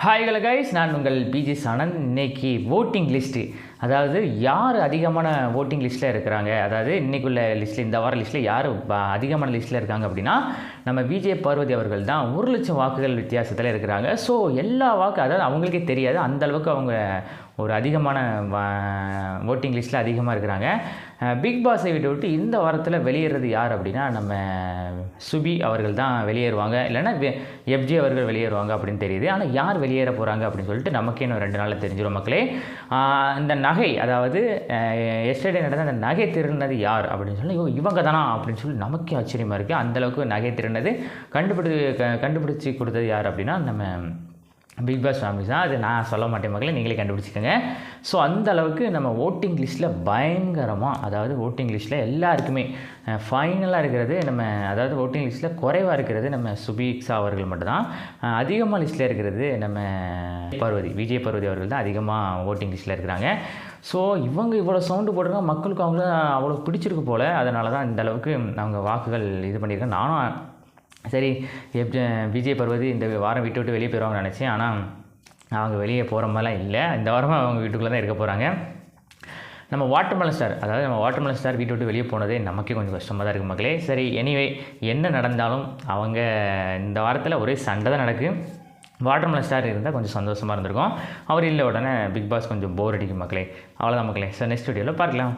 Hi hello guys, நான் உங்கள் PG Sanand. இன்னைக்கு ஓட்டிங் லிஸ்ட்டு, அதாவது யார் அதிகமான ஓட்டிங் லிஸ்ட்டில் இருக்கிறாங்க, அதாவது இன்றைக்குள்ள லிஸ்ட்டில், இந்த வார லிஸ்ட்டில் யார் அதிகமான லிஸ்ட்டில் இருக்காங்க அப்படின்னா நம்ம விஜய் பார்வதி அவர்கள் தான். 1,00,000 வாக்குகள் வித்தியாசத்தில் இருக்கிறாங்க. ஸோ எல்லா வாக்கு, அதாவது அவங்களுக்கே தெரியாது அந்தளவுக்கு அவங்க ஒரு அதிகமான ஓட்டிங் லிஸ்ட்டில் அதிகமாக இருக்கிறாங்க. பிக் பாஸை விட்டு இந்த வாரத்தில் வெளியேறது யார் அப்படின்னா நம்ம சுபி அவர்கள் தான் வெளியேறுவாங்க, இல்லைன்னா எஃப்ஜே அவர்கள் வெளியேறுவாங்க அப்படின்னு தெரியுது. ஆனால் யார் வெளியேற போகிறாங்க அப்படின்னு சொல்லிட்டு நமக்கே இன்னும் 2 நாளில் தெரிஞ்சிடும் மக்களே. இந்த நகை, அதாவது எஸ்டர்டே நடந்த அந்த நகை திருடினது யார் அப்படின்னு சொல்லி இவங்க தானா அப்படின்னு சொல்லி நமக்கே ஆச்சரியமாக இருக்குது. அந்தளவுக்கு நகை திருடினது கண்டுபிடிச்சி கொடுத்தது யார் அப்படின்னா நம்ம பிக் பாஸ் ஃபேமிலிஸ் தான். அது நான் சொல்ல மாட்டேன் மக்களே, நீங்களே கண்டுபிடிச்சிக்கோங்க. ஸோ அந்த அளவுக்கு நம்ம ஓட்டிங் லிஸ்ட்டில் பயங்கரமாக, அதாவது ஓட்டிங் லிஸ்ட்டில் எல்லாருக்குமே ஃபைனலாக இருக்கிறது நம்ம, அதாவது ஓட்டிங் லிஸ்ட்டில் குறைவாக இருக்கிறது நம்ம சுபீக்ஷா அவர்கள் மட்டும்தான். அதிகமாக லிஸ்ட்டில் இருக்கிறது நம்ம விஜய் பார்வதி அவர்கள் தான் அதிகமாக ஓட்டிங் லிஸ்ட்டில் இருக்கிறாங்க. ஸோ இவங்க இவ்வளோ சவுண்டு போட்டிருக்காங்க, மக்களுக்கு அவங்கள அவ்வளோ பிடிச்சிருக்கு போல். அதனால தான் இந்த அளவுக்கு அவங்க வாக்குகள் இது பண்ணியிருக்காங்க. நானும் சரி விஜய் பார்வதி இந்த வாரம் விட்டு வெளியே போயிடுவாங்கன்னு நினச்சேன். ஆனால் அவங்க வெளியே போகிற மாதிரிலாம் இல்லை. இந்த வாரமாக அவங்க வீட்டுக்குள்ளே தான் இருக்க போகிறாங்க. நம்ம வாட்டர்மெலன் ஸ்டார், அதாவது நம்ம வாட்டர்மெலன் ஸ்டார் வீட்டை விட்டு வெளியே போனதே நமக்கே கொஞ்சம் கஷ்டமாக தான் இருக்குது மக்களே. சரி, எனிவே என்ன நடந்தாலும் அவங்க இந்த வாரத்தில் ஒரே சண்டை தான் நடக்குது. வாட்டர்மெலன் ஸ்டார் இருந்தால் கொஞ்சம் சந்தோஷமாக இருந்திருக்கும். அவர் இல்லை உடனே பிக் பாஸ் கொஞ்சம் போர் அடிக்கும் மக்களே. அவ்வளோதான் மக்களே. ஸோ நெக்ஸ்ட் வீடியோவில் பார்க்கலாம்.